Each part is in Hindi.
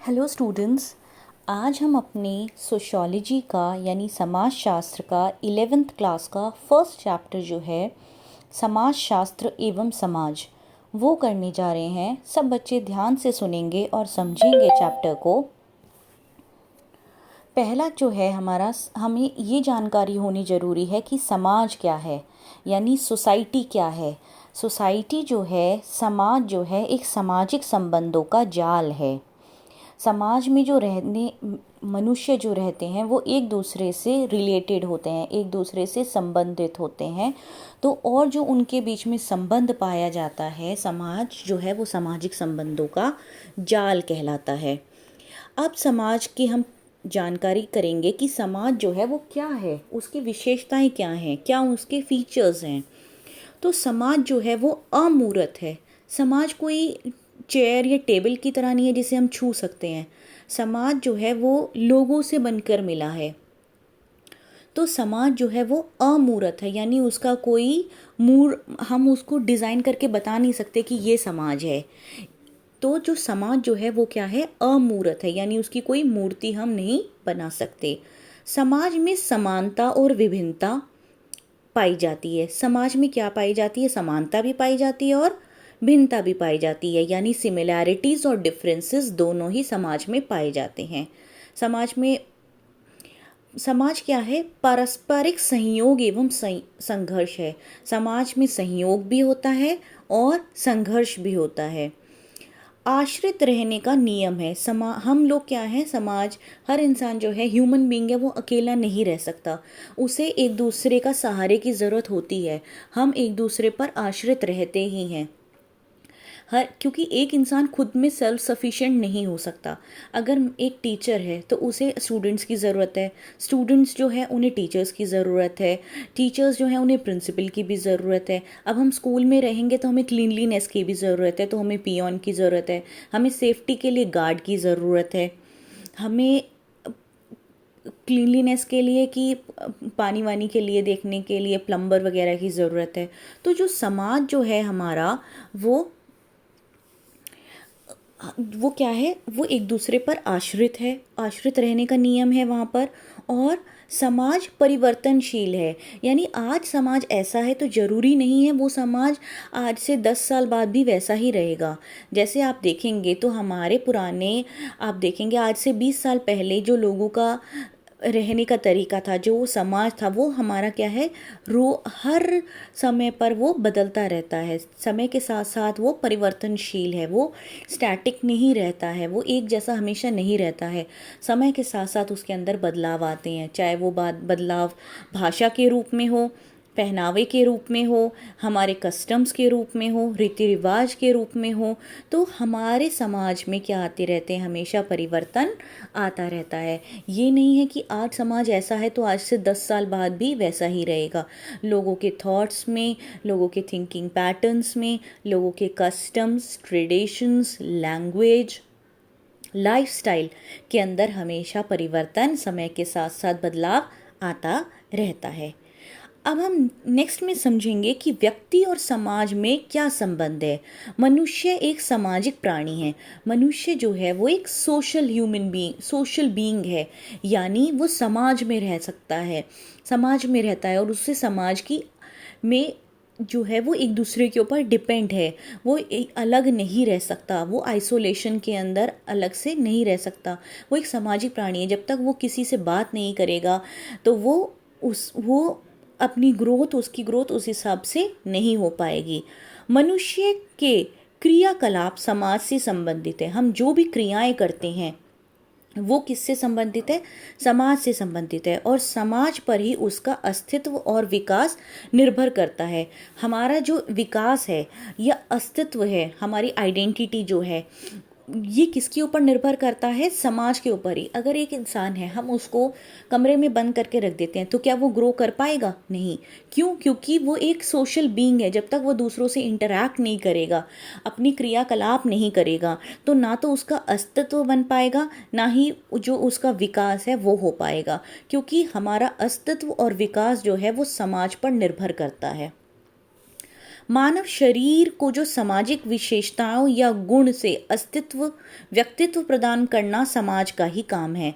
Hello students. आज हम अपने सोशियोलॉजी का यानी समाजशास्त्र का 11th क्लास का फर्स्ट चैप्टर जो है समाजशास्त्र एवं समाज वो करने जा रहे हैं। सब बच्चे ध्यान से सुनेंगे और समझेंगे चैप्टर को। पहला जो है हमारा, हमें ये जानकारी होनी ज़रूरी है कि समाज क्या है यानी सोसाइटी क्या है। सोसाइटी जो है, समाज जो है, एक सामाजिक संबंधों का जाल है। समाज में जो रहने मनुष्य जो रहते हैं वो एक दूसरे से रिलेटेड होते हैं, एक दूसरे से संबंधित होते हैं। तो और जो उनके बीच में संबंध पाया जाता है, समाज जो है वो सामाजिक संबंधों का जाल कहलाता है। अब समाज की हम जानकारी करेंगे कि समाज जो है वो क्या है, उसकी विशेषताएं क्या हैं, क्या उसके फीचर्स हैं। तो समाज जो है वो अमूर्त है। समाज कोई चेयर या टेबल की तरह नहीं है जिसे हम छू सकते हैं। समाज जो है वो लोगों से बनकर मिला है। तो समाज जो है वो अमूर्त है, यानी उसका कोई हम उसको डिज़ाइन करके बता नहीं सकते कि ये समाज है। तो जो समाज जो है वो क्या है, अमूर्त है, यानी उसकी कोई मूर्ति हम नहीं बना सकते। समाज में समानता और विभिन्नता पाई जाती है। समाज में क्या पाई जाती है, समानता भी पाई जाती है और भिन्नता भी पाई जाती है, यानी सिमिलैरिटीज़ और डिफरेंसेस दोनों ही समाज में पाए जाते हैं। समाज क्या है, पारस्परिक सहयोग एवं संघर्ष है। समाज में सहयोग भी होता है और संघर्ष भी होता है। आश्रित रहने का नियम है। हम लोग क्या है, समाज, हर इंसान जो है, ह्यूमन बीइंग है, वो अकेला नहीं रह सकता। उसे एक दूसरे का सहारे की ज़रूरत होती है। हम एक दूसरे पर आश्रित रहते ही हैं। क्योंकि एक इंसान खुद में सेल्फ सफिशिएंट नहीं हो सकता। अगर एक टीचर है तो उसे स्टूडेंट्स की ज़रूरत है, स्टूडेंट्स जो है उन्हें टीचर्स की ज़रूरत है, टीचर्स जो है उन्हें प्रिंसिपल की भी ज़रूरत है। अब हम स्कूल में रहेंगे तो हमें क्लीनलीनेस की भी ज़रूरत है, तो हमें पियोन की ज़रूरत है, हमें सेफ्टी के लिए गार्ड की ज़रूरत है, हमें क्लीनलीनेस के लिए कि पानी वानी के लिए देखने के लिए प्लम्बर वगैरह की ज़रूरत है। तो जो समाज जो है हमारा, वो क्या है, वो एक दूसरे पर आश्रित है। आश्रित रहने का नियम है वहाँ पर। और समाज परिवर्तनशील है, यानी आज समाज ऐसा है तो ज़रूरी नहीं है वो समाज आज से 10 साल बाद भी वैसा ही रहेगा। जैसे आप देखेंगे तो हमारे पुराने, आप देखेंगे आज से 20 साल पहले जो लोगों का रहने का तरीका था, जो समाज था, वो हमारा क्या है, हर समय पर वो बदलता रहता है। समय के साथ साथ वो परिवर्तनशील है, वो स्टैटिक नहीं रहता है, वो एक जैसा हमेशा नहीं रहता है। समय के साथ साथ उसके अंदर बदलाव आते हैं, चाहे वो बदलाव भाषा के रूप में हो, पहनावे के रूप में हो, हमारे कस्टम्स के रूप में हो, रीति रिवाज के रूप में हो। तो हमारे समाज में क्या आते रहते हैं, हमेशा परिवर्तन आता रहता है। ये नहीं है कि आज समाज ऐसा है तो आज से 10 साल बाद भी वैसा ही रहेगा। लोगों के थॉट्स में, लोगों के थिंकिंग पैटर्न्स में, लोगों के कस्टम्स, ट्रेडिशंस, लैंग्वेज, लाइफस्टाइल के अंदर हमेशा परिवर्तन, समय के साथ साथ बदलाव आता रहता है। अब हम नेक्स्ट में समझेंगे कि व्यक्ति और समाज में क्या संबंध है। मनुष्य एक सामाजिक प्राणी है। मनुष्य जो है वो एक सोशल बीइंग है, यानी वो समाज में रह सकता है, समाज में रहता है, और उससे समाज की में जो है वो एक दूसरे के ऊपर डिपेंड है। वो अलग नहीं रह सकता, वो आइसोलेशन के अंदर अलग से नहीं रह सकता। वो एक सामाजिक प्राणी है। जब तक वो किसी से बात नहीं करेगा तो वो अपनी ग्रोथ, उसकी ग्रोथ उस हिसाब से नहीं हो पाएगी। मनुष्य के क्रियाकलाप समाज से संबंधित है। हम जो भी क्रियाएं करते हैं वो किससे संबंधित है, समाज से संबंधित है, और समाज पर ही उसका अस्तित्व और विकास निर्भर करता है। हमारा जो विकास है या अस्तित्व है, हमारी आइडेंटिटी जो है, ये किसके ऊपर निर्भर करता है, समाज के ऊपर ही। अगर एक इंसान है, हम उसको कमरे में बंद करके रख देते हैं तो क्या वो ग्रो कर पाएगा? नहीं। क्यों? क्योंकि वो एक सोशल बीइंग है। जब तक वो दूसरों से इंटरैक्ट नहीं करेगा, अपनी क्रियाकलाप नहीं करेगा, तो ना तो उसका अस्तित्व बन पाएगा, ना ही जो उसका विकास है वो हो पाएगा। क्योंकि हमारा अस्तित्व और विकास जो है वो समाज पर निर्भर करता है। मानव शरीर को जो सामाजिक विशेषताओं या गुण से अस्तित्व व्यक्तित्व प्रदान करना समाज का ही काम है।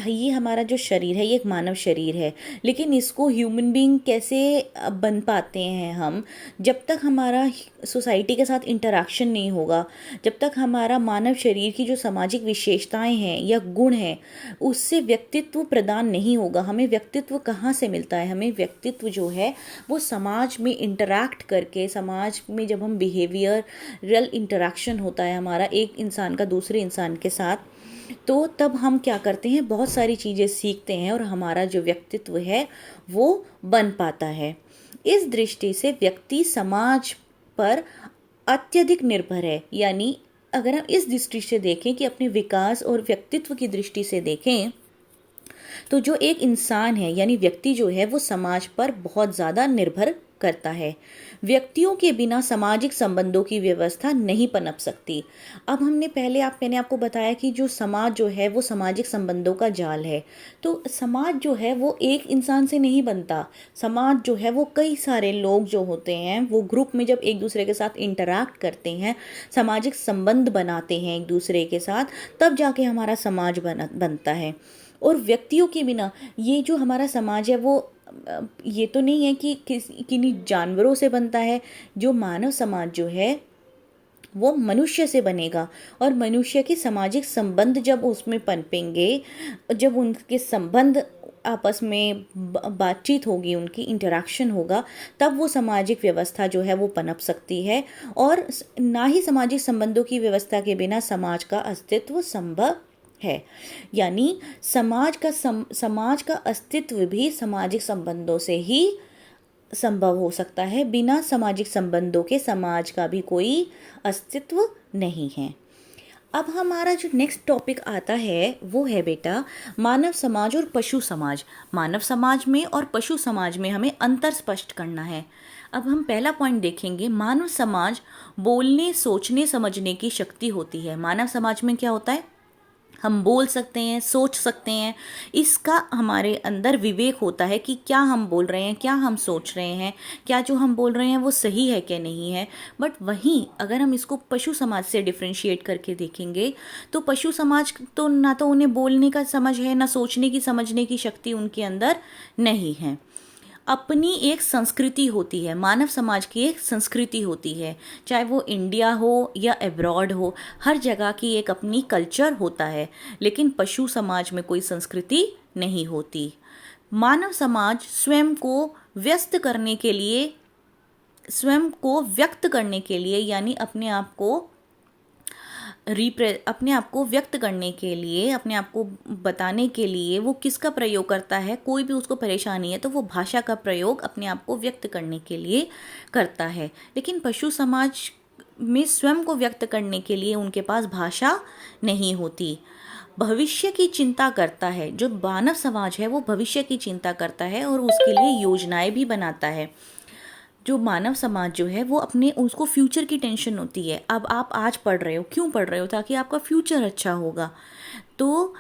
ये हमारा जो शरीर है ये एक मानव शरीर है, लेकिन इसको ह्यूमन बीइंग कैसे बन पाते हैं हम, जब तक हमारा सोसाइटी के साथ इंटरेक्शन नहीं होगा, जब तक हमारा मानव शरीर की जो सामाजिक विशेषताएं हैं या गुण हैं उससे व्यक्तित्व प्रदान नहीं होगा। हमें व्यक्तित्व कहाँ से मिलता है? हमें व्यक्तित्व जो है वो समाज में इंटरैक्ट करके, समाज में जब हम बिहेवियरल इंटरेक्शन होता है हमारा एक इंसान का दूसरे इंसान के साथ, तो तब हम क्या करते हैं, बहुत सारी चीज़ें सीखते हैं और हमारा जो व्यक्तित्व है वो बन पाता है। इस दृष्टि से व्यक्ति समाज पर अत्यधिक निर्भर है। यानी अगर हम इस दृष्टि से देखें कि अपने विकास और व्यक्तित्व की दृष्टि से देखें, तो जो एक इंसान है यानी व्यक्ति जो है वो समाज पर बहुत ज़्यादा निर्भर करता है। व्यक्तियों के बिना सामाजिक संबंधों की व्यवस्था नहीं पनप सकती। अब मैंने आपको बताया कि जो समाज जो है वो सामाजिक संबंधों का जाल है। तो समाज जो है वो एक इंसान से नहीं बनता। समाज जो है वो कई सारे लोग जो होते हैं वो ग्रुप में जब एक दूसरे के साथ इंटरैक्ट करते हैं, सामाजिक संबंध बनाते हैं एक दूसरे के साथ, तब जाके हमारा समाज बनता है। और व्यक्तियों के बिना ये जो हमारा समाज है वो ये तो नहीं है कि किन्हीं जानवरों से बनता है। जो मानव समाज जो है वो मनुष्य से बनेगा, और मनुष्य के सामाजिक संबंध जब उसमें पनपेंगे, जब उनके संबंध आपस में बातचीत होगी, उनकी इंटरेक्शन होगा, तब वो सामाजिक व्यवस्था जो है वो पनप सकती है। और ना ही सामाजिक संबंधों की व्यवस्था के बिना समाज का अस्तित्व संभव है। यानी समाज का अस्तित्व भी सामाजिक संबंधों से ही संभव हो सकता है। बिना सामाजिक संबंधों के समाज का भी कोई अस्तित्व नहीं है। अब हमारा जो नेक्स्ट टॉपिक आता है वो है बेटा मानव समाज और पशु समाज। मानव समाज में और पशु समाज में हमें अंतर स्पष्ट करना है। अब हम पहला पॉइंट देखेंगे, मानव समाज बोलने, सोचने, समझने की शक्ति होती है। मानव समाज में क्या होता है, हम बोल सकते हैं, सोच सकते हैं, इसका हमारे अंदर विवेक होता है कि क्या हम बोल रहे हैं, क्या हम सोच रहे हैं, क्या जो हम बोल रहे हैं वो सही है क्या नहीं है। बट वहीं अगर हम इसको पशु समाज से डिफ्रेंशिएट करके देखेंगे तो पशु समाज तो ना तो उन्हें बोलने का समझ है, ना सोचने की समझने की शक्ति उनके अंदर नहीं है। अपनी एक संस्कृति होती है, मानव समाज की एक संस्कृति होती है, चाहे वो इंडिया हो या अब्रॉड हो, हर जगह की एक अपनी कल्चर होता है। लेकिन पशु समाज में कोई संस्कृति नहीं होती। मानव समाज स्वयं को व्यक्त करने के लिए यानी अपने आप को व्यक्त करने के लिए, अपने आप को बताने के लिए वो किसका प्रयोग करता है, कोई भी उसको परेशानी है तो वो भाषा का प्रयोग अपने आप को व्यक्त करने के लिए करता है। लेकिन पशु समाज में स्वयं को व्यक्त करने के लिए उनके पास भाषा नहीं होती। भविष्य की चिंता करता है, जो मानव समाज है वो भविष्य की चिंता करता है और उसके लिए योजनाएं भी बनाता है। जो मानव समाज जो है वो उसको फ्यूचर की टेंशन होती है। अब आप आज पढ़ रहे हो, क्यों पढ़ रहे हो? ताकि आपका फ्यूचर अच्छा होगा। तो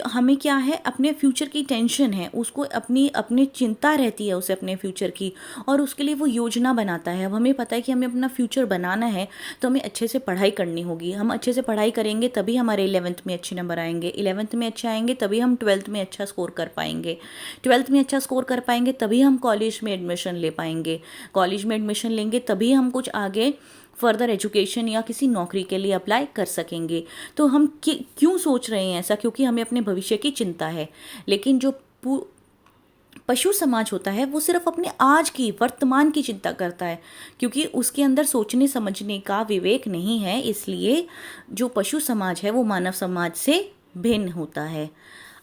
हमें क्या है, अपने फ्यूचर की टेंशन है, उसको अपनी चिंता रहती है उसे अपने फ्यूचर की, और उसके लिए वो योजना बनाता है। अब हमें पता है कि हमें अपना फ्यूचर बनाना है तो हमें अच्छे से पढ़ाई करनी होगी। हम अच्छे से पढ़ाई करेंगे तभी हमारे 11th में अच्छे नंबर आएंगे, 11th में अच्छे आएंगे तभी हम 12th में अच्छा स्कोर कर पाएंगे, 12th में अच्छा स्कोर कर पाएंगे तभी हम कॉलेज में एडमिशन ले पाएंगे, कॉलेज में एडमिशन लेंगे तभी हम कुछ आगे फर्दर एजुकेशन या किसी नौकरी के लिए अप्लाई कर सकेंगे। तो हम क्यों सोच रहे हैं ऐसा? क्योंकि हमें अपने भविष्य की चिंता है। लेकिन जो पशु समाज होता है वो सिर्फ अपने आज की, वर्तमान की चिंता करता है, क्योंकि उसके अंदर सोचने समझने का विवेक नहीं है। इसलिए जो पशु समाज है वो मानव समाज से भिन्न होता है।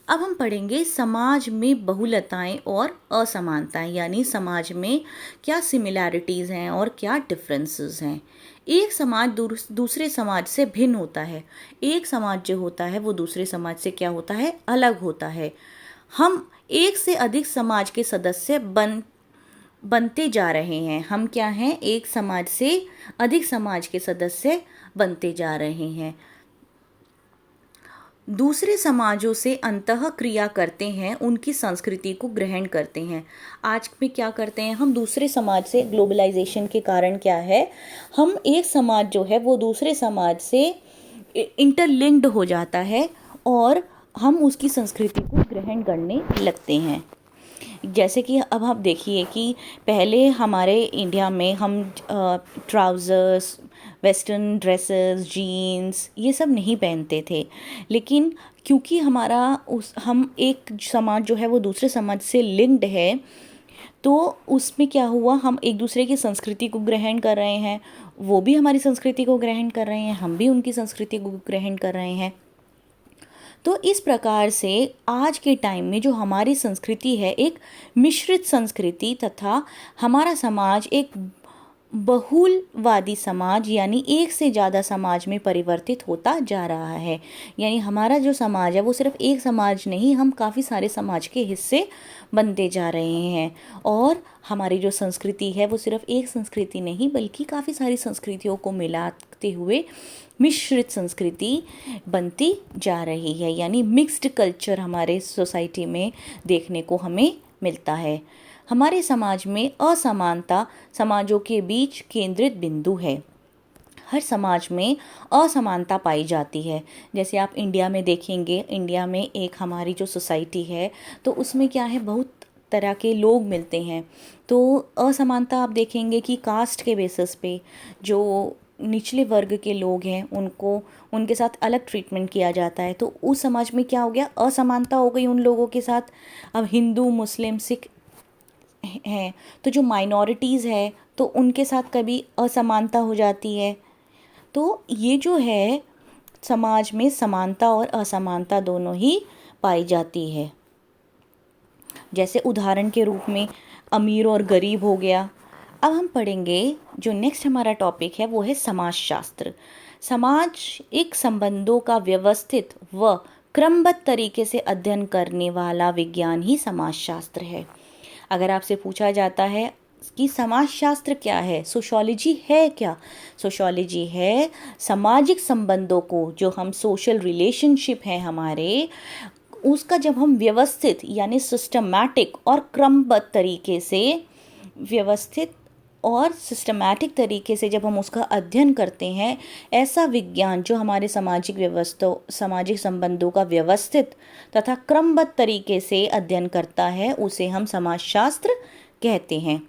अब हम पढ़ेंगे समाज में बहुलताएं और असमानताएं, यानी समाज में क्या सिमिलैरिटीज़ हैं और क्या डिफरेंसेस हैं। एक समाज दूसरे समाज से भिन्न होता है। एक समाज जो होता है वो दूसरे समाज से क्या होता है, अलग होता है। हम एक से अधिक समाज के सदस्य बनते जा रहे हैं। हम क्या हैं, एक समाज से अधिक समाज के सदस्य बनते जा रहे हैं। दूसरे समाजों से अंतः क्रिया करते हैं, उनकी संस्कृति को ग्रहण करते हैं। आज में क्या करते हैं हम, दूसरे समाज से, ग्लोबलाइजेशन के कारण क्या है, हम एक समाज जो है वो दूसरे समाज से इंटरलिंक्ड हो जाता है और हम उसकी संस्कृति को ग्रहण करने लगते हैं। जैसे कि अब आप देखिए कि पहले हमारे इंडिया में हम ट्राउज़र्स, वेस्टर्न ड्रेसेस, जीन्स ये सब नहीं पहनते थे, लेकिन क्योंकि हम एक समाज जो है वो दूसरे समाज से लिंक्ड है, तो उसमें क्या हुआ, हम एक दूसरे की संस्कृति को ग्रहण कर रहे हैं, वो भी हमारी संस्कृति को ग्रहण कर रहे हैं, हम भी उनकी संस्कृति को ग्रहण कर रहे हैं। तो इस प्रकार से आज के टाइम में जो हमारी संस्कृति है एक मिश्रित संस्कृति तथा हमारा समाज एक बहुलवादी समाज यानी एक से ज़्यादा समाज में परिवर्तित होता जा रहा है। यानी हमारा जो समाज है वो सिर्फ एक समाज नहीं, हम काफ़ी सारे समाज के हिस्से बनते जा रहे हैं और हमारी जो संस्कृति है वो सिर्फ एक संस्कृति नहीं बल्कि काफ़ी सारी संस्कृतियों को मिलाते हुए मिश्रित संस्कृति बनती जा रही है। यानी मिक्स्ड कल्चर हमारे सोसाइटी में देखने को हमें मिलता है। हमारे समाज में असमानता समाजों के बीच केंद्रित बिंदु है। हर समाज में असमानता पाई जाती है। जैसे आप इंडिया में देखेंगे, इंडिया में एक हमारी जो सोसाइटी है तो उसमें क्या है, बहुत तरह के लोग मिलते हैं। तो असमानता आप देखेंगे कि कास्ट के बेसिस पे जो निचले वर्ग के लोग हैं उनके साथ अलग ट्रीटमेंट किया जाता है। तो उस समाज में क्या हो गया, असमानता हो गई उन लोगों के साथ। अब हिंदू, मुस्लिम, सिख हैं तो जो माइनॉरिटीज़ है तो उनके साथ कभी असमानता हो जाती है। तो ये जो है समाज में समानता और असमानता दोनों ही पाई जाती है। जैसे उदाहरण के रूप में अमीर और गरीब हो गया। अब हम पढ़ेंगे जो नेक्स्ट हमारा टॉपिक है वो है समाजशास्त्र। सामाजिक संबंधों का व्यवस्थित व क्रमबद्ध तरीके से अध्ययन करने वाला विज्ञान ही समाजशास्त्र है। अगर आपसे पूछा जाता है कि समाजशास्त्र क्या है, सोशियोलॉजी है क्या, सोशियोलॉजी है सामाजिक संबंधों को, जो हम सोशल रिलेशनशिप हैं हमारे, उसका जब हम व्यवस्थित यानी सिस्टमैटिक और क्रमबद्ध तरीके से व्यवस्थित और सिस्टमैटिक तरीके से जब हम उसका अध्ययन करते हैं, ऐसा विज्ञान जो हमारे सामाजिक संबंधों का व्यवस्थित तथा क्रमबद्ध तरीके से अध्ययन करता है, उसे हम समाजशास्त्र कहते हैं।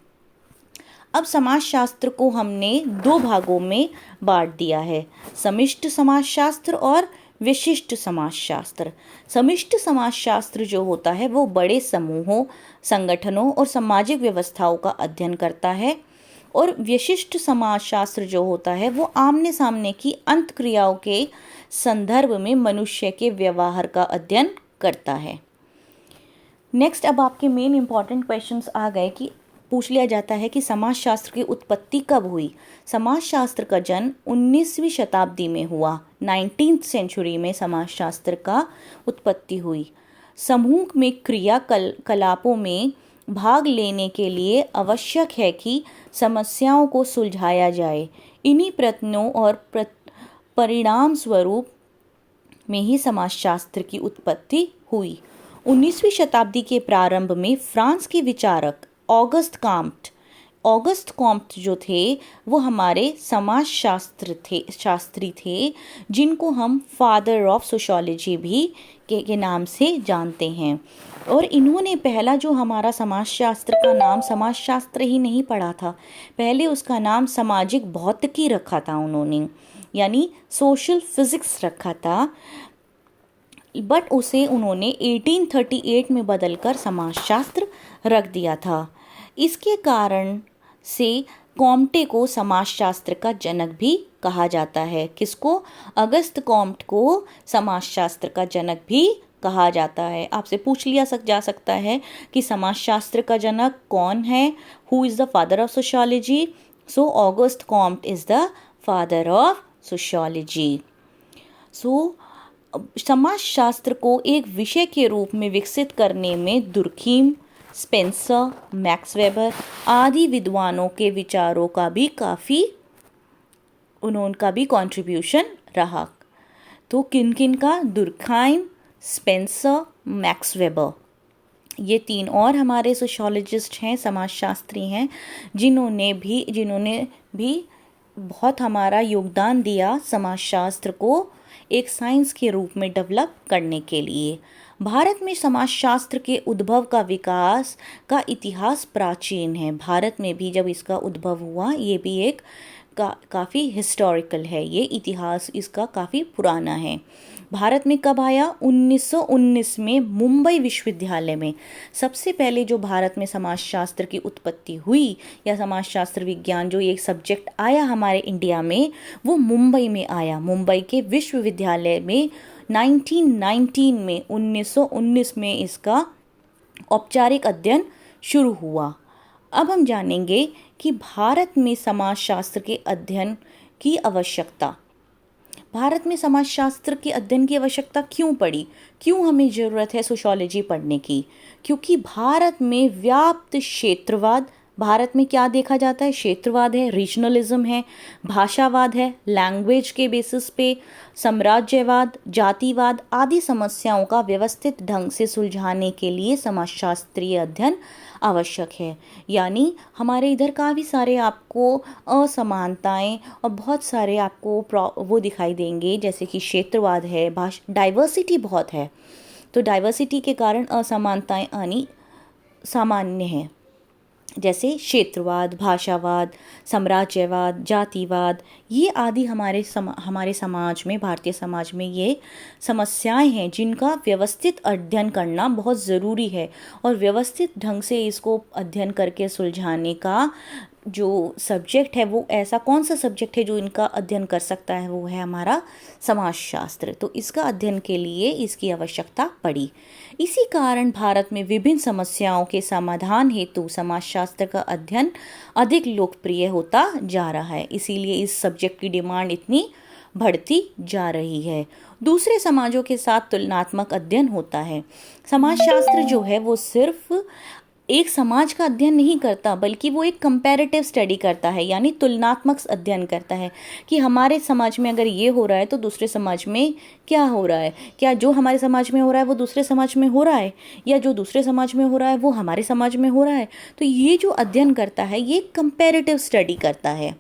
अब समाजशास्त्र को हमने दो भागों में बांट दिया है, समिष्ट समाजशास्त्र और विशिष्ट समाजशास्त्र। समिष्ट समाजशास्त्र जो होता है वो बड़े समूहों, संगठनों और सामाजिक व्यवस्थाओं का अध्ययन करता है, और विशिष्ट समाजशास्त्र जो होता है वो आमने सामने की अंतक्रियाओं के संदर्भ में मनुष्य के व्यवहार का अध्ययन करता है। नेक्स्ट, अब आपके मेन इंपॉर्टेंट क्वेश्चंस आ गए कि पूछ लिया जाता है कि समाजशास्त्र की उत्पत्ति कब हुई। समाजशास्त्र का जन्म 19वीं शताब्दी में हुआ। 19th सेंचुरी में समाजशास्त्र का उत्पत्ति हुई। समूह में क्रियाकलापों में भाग लेने के लिए आवश्यक है कि समस्याओं को सुलझाया जाए। इन्हीं प्रयत्नों और परिणाम स्वरूप में ही समाजशास्त्र की उत्पत्ति हुई। 19वीं शताब्दी के प्रारंभ में फ्रांस के विचारक ऑगस्ट कॉम्ट जो थे वो हमारे शास्त्री थे, जिनको हम फादर ऑफ सोशियोलॉजी भी के नाम से जानते हैं। और इन्होंने पहला जो हमारा समाजशास्त्र का नाम समाजशास्त्र ही नहीं पढ़ा था, पहले उसका नाम सामाजिक भौतिकी रखा था उन्होंने, यानी सोशल फिजिक्स रखा था, बट उसे उन्होंने 1838 में बदलकर समाजशास्त्र रख दिया था। इसके कारण से कॉम्टे को समाजशास्त्र का जनक भी कहा जाता है। किसको? अगस्त कॉम्ट को समाजशास्त्र का जनक भी कहा जाता है। आपसे पूछ लिया जा सकता है कि समाजशास्त्र का जनक कौन है, who is the father of sociology? So August Comte is the father of sociology. So समाजशास्त्र को एक विषय के रूप में विकसित करने में दुर्खीम, स्पेंसर, मैक्स वेबर आदि विद्वानों के विचारों का भी उनका भी कंट्रीब्यूशन रहा। तो किन किन का? दुर्खाइम, स्पेंसर, मैक्स वेबर, ये 3 और हमारे सोशियोलॉजिस्ट हैं, समाजशास्त्री हैं, जिन्होंने भी बहुत हमारा योगदान दिया समाजशास्त्र को एक साइंस के रूप में डेवलप करने के लिए। भारत में समाजशास्त्र के उद्भव का विकास का इतिहास प्राचीन है। भारत में भी जब इसका उद्भव हुआ, ये भी एक काफ़ी हिस्टोरिकल है, ये इतिहास इसका काफ़ी पुराना है। भारत में कब आया? 1919 में मुंबई विश्वविद्यालय में। सबसे पहले जो भारत में समाजशास्त्र की उत्पत्ति हुई या समाजशास्त्र विज्ञान जो एक सब्जेक्ट आया हमारे इंडिया में, वो मुंबई में आया। मुंबई के विश्वविद्यालय में 1919 में 1919 में इसका औपचारिक अध्ययन शुरू हुआ। अब हम जानेंगे कि भारत में समाजशास्त्र के अध्ययन की आवश्यकता, भारत में समाजशास्त्र के अध्ययन की आवश्यकता क्यों पड़ी, क्यों हमें ज़रूरत है सोशियोलॉजी पढ़ने की? क्योंकि भारत में व्याप्त क्षेत्रवाद, भारत में क्या देखा जाता है? क्षेत्रवाद है, रीजनलिज्म है, भाषावाद है, लैंग्वेज के बेसिस पे साम्राज्यवाद, जातिवाद आदि समस्याओं का व्यवस्थित ढंग से सुलझाने के लिए समाजशास्त्रीय अध्ययन आवश्यक है। यानी हमारे इधर काफ़ी सारे आपको असमानताएं और बहुत सारे आपको वो दिखाई देंगे, जैसे कि क्षेत्रवाद है, डाइवर्सिटी बहुत है, तो डाइवर्सिटी के कारण असमानताएं आनी सामान्य है। जैसे क्षेत्रवाद, भाषावाद, साम्राज्यवाद, जातिवाद, ये आदि हमारे समाज में, भारतीय समाज में ये समस्याएं हैं जिनका व्यवस्थित अध्ययन करना बहुत ज़रूरी है। और व्यवस्थित ढंग से इसको अध्ययन करके सुलझाने का जो सब्जेक्ट है, वो ऐसा कौन सा सब्जेक्ट है जो इनका अध्ययन कर सकता है? वो है हमारा समाजशास्त्र। तो इसका अध्ययन के लिए इसकी आवश्यकता पड़ी। इसी कारण भारत में विभिन्न समस्याओं के समाधान हेतु समाजशास्त्र का अध्ययन अधिक लोकप्रिय होता जा रहा है। इसीलिए इस सब्जेक्ट की डिमांड इतनी बढ़ती जा रही है। दूसरे समाजों के साथ तुलनात्मक अध्ययन होता है। समाजशास्त्र जो है वो सिर्फ एक समाज का अध्ययन नहीं करता, बल्कि वो एक कंपैरेटिव स्टडी करता है, यानी तुलनात्मक अध्ययन करता है कि हमारे समाज में अगर ये हो रहा है तो दूसरे समाज में क्या हो रहा है, क्या जो हमारे समाज में हो रहा है वो दूसरे समाज में हो रहा है, या जो दूसरे समाज में हो रहा है वो हमारे समाज में हो रहा है। तो ये जो अध्ययन करता है ये कंपैरेटिव स्टडी करता है।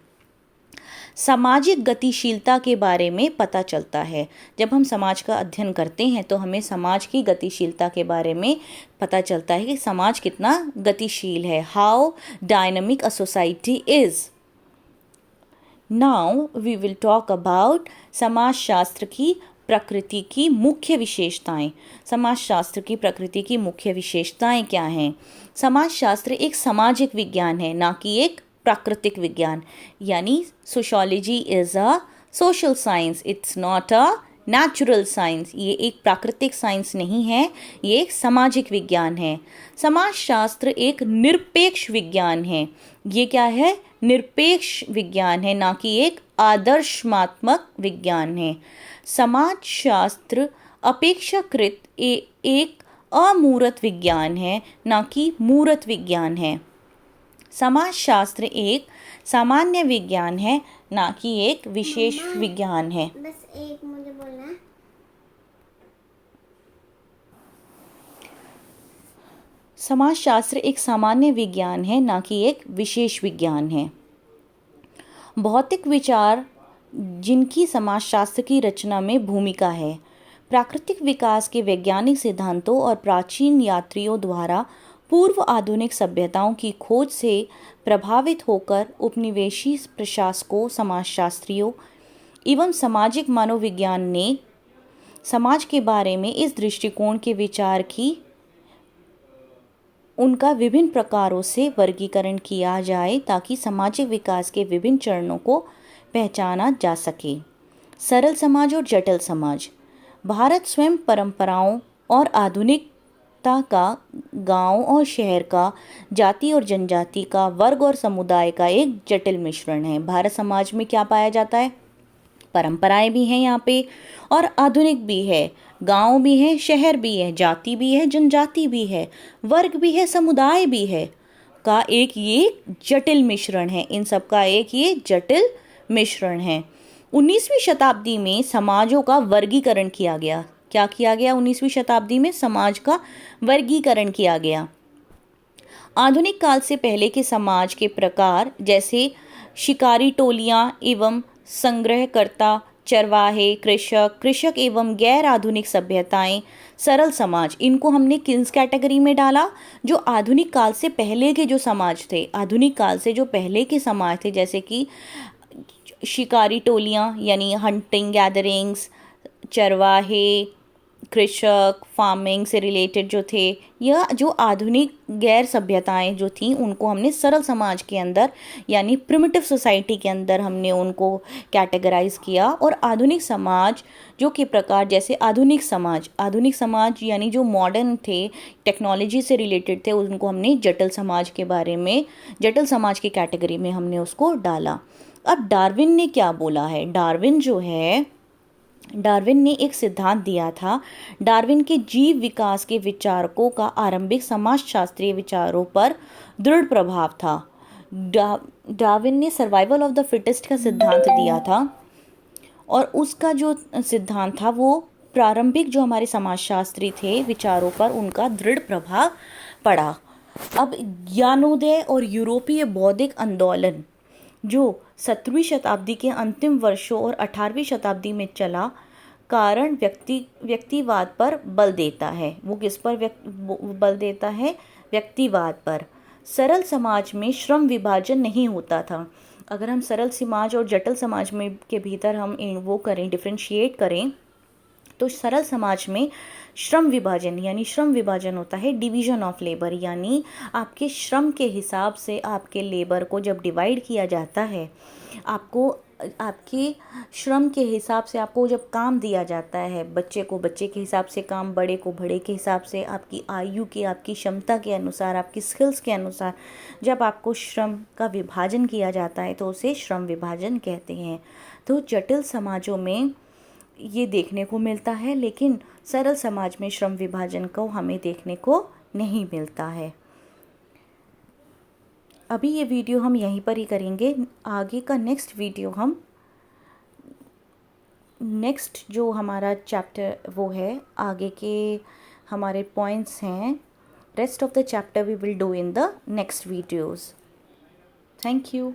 सामाजिक गतिशीलता के बारे में पता चलता है। जब हम समाज का अध्ययन करते हैं तो हमें समाज की गतिशीलता के बारे में पता चलता है कि समाज कितना गतिशील है। How dynamic a society is. Now we will talk about समाजशास्त्र की प्रकृति की मुख्य विशेषताएं। समाजशास्त्र की प्रकृति की मुख्य विशेषताएं क्या हैं? समाजशास्त्र एक सामाजिक विज्ञान है, ना कि एक प्राकृतिक विज्ञान। यानी sociology is a social science, it's not a natural science. ये एक प्राकृतिक साइंस नहीं है, ये एक सामाजिक विज्ञान है। समाजशास्त्र एक निरपेक्ष विज्ञान है। ये क्या है? निरपेक्ष विज्ञान है, ना कि एक आदर्शमात्मक विज्ञान है। समाजशास्त्र अपेक्षाकृत एक अमूर्त विज्ञान है, ना कि मूर्त विज्ञान है। समाजशास्त्र एक सामान्य विज्ञान है, ना कि एक विशेष विज्ञान है। बस एक मुझे बोलना है। समाजशास्त्र एक सामान्य विज्ञान है, ना कि एक विशेष विज्ञान है। भौतिक विचार जिनकी समाजशास्त्र की रचना में भूमिका है, प्राकृतिक विकास के वैज्ञानिक सिद्धांतों और प्राचीन यात्रियों द्वारा पूर्व आधुनिक सभ्यताओं की खोज से प्रभावित होकर उपनिवेशी प्रशासकों, समाजशास्त्रियों एवं सामाजिक मनोविज्ञान ने समाज के बारे में इस दृष्टिकोण के विचार की उनका विभिन्न प्रकारों से वर्गीकरण किया जाए ताकि सामाजिक विकास के विभिन्न चरणों को पहचाना जा सके। सरल समाज और जटिल समाज। भारत स्वयं परंपराओं और आधुनिकता का, गांव और शहर का, जाति और जनजाति का, वर्ग और समुदाय का एक जटिल मिश्रण है। भारत समाज में क्या पाया जाता है? परंपराएं भी हैं यहाँ पे और आधुनिक भी है, गांव भी है, शहर भी है, जाति भी है, जनजाति भी है, वर्ग भी है, समुदाय भी है, का एक ये जटिल मिश्रण है। इन सब का एक ये जटिल मिश्रण है। 19वीं शताब्दी में समाजों का वर्गीकरण किया गया। क्या किया गया? 19वीं शताब्दी में समाज का वर्गीकरण किया गया। आधुनिक काल से पहले के समाज के प्रकार जैसे शिकारी टोलियां एवं संग्रहकर्ता, चरवाहे, कृषक एवं गैर आधुनिक सभ्यताएं, सरल समाज, इनको हमने किस कैटेगरी में डाला? जो आधुनिक काल से पहले के जो समाज थे, आधुनिक काल से जो पहले के समाज थे, जैसे कि शिकारी टोलियां यानी हंटिंग गैदरिंग्स, चरवाहे, कृषक, फार्मिंग से रिलेटेड जो थे, या जो आधुनिक गैर सभ्यताएं जो थीं उनको हमने सरल समाज के अंदर यानी प्रिमिटिव सोसाइटी के अंदर हमने उनको कैटेगराइज किया। और आधुनिक समाज जो के प्रकार जैसे आधुनिक समाज यानी जो मॉडर्न थे, टेक्नोलॉजी से रिलेटेड थे, उनको हमने जटिल समाज के बारे में, जटिल समाज की कैटेगरी में हमने उसको डाला। अब डार्विन ने क्या बोला है? डार्विन ने एक सिद्धांत दिया था। डार्विन के जीव विकास के विचारकों का आरंभिक समाजशास्त्रीय विचारों पर दृढ़ प्रभाव था। डार्विन ने सर्वाइवल ऑफ द फिटेस्ट का सिद्धांत दिया था और उसका जो सिद्धांत था वो प्रारंभिक जो हमारे समाजशास्त्री थे विचारों पर उनका दृढ़ प्रभाव पड़ा। अब ज्ञानोदय और यूरोपीय बौद्धिक आंदोलन जो 17वीं शताब्दी के अंतिम वर्षों और 18वीं शताब्दी में चला, कारण व्यक्तिवाद पर बल देता है। वो किस पर बल देता है? व्यक्तिवाद पर। सरल समाज में श्रम विभाजन नहीं होता था। अगर हम सरल समाज और जटिल समाज में के भीतर हम वो करें, डिफ्रेंशिएट करें, तो सरल समाज में श्रम विभाजन होता है डिवीजन ऑफ लेबर, यानी आपके श्रम के हिसाब से आपके लेबर को जब डिवाइड किया जाता है, आपको आपके श्रम के हिसाब से आपको जब काम दिया जाता है, बच्चे को बच्चे के हिसाब से काम, बड़े को बड़े के हिसाब से, आपकी आयु के, आपकी क्षमता के अनुसार, आपकी स्किल्स के अनुसार जब आपको श्रम का विभाजन किया जाता है तो उसे श्रम विभाजन कहते हैं। तो जटिल समाजों में ये देखने को मिलता है, लेकिन सरल समाज में श्रम विभाजन को हमें देखने को नहीं मिलता है। अभी ये वीडियो हम यहीं पर ही करेंगे। आगे का नेक्स्ट वीडियो हम नेक्स्ट जो हमारा चैप्टर वो है, आगे के हमारे पॉइंट्स हैं, rest of the chapter we will do in the next videos. Thank you.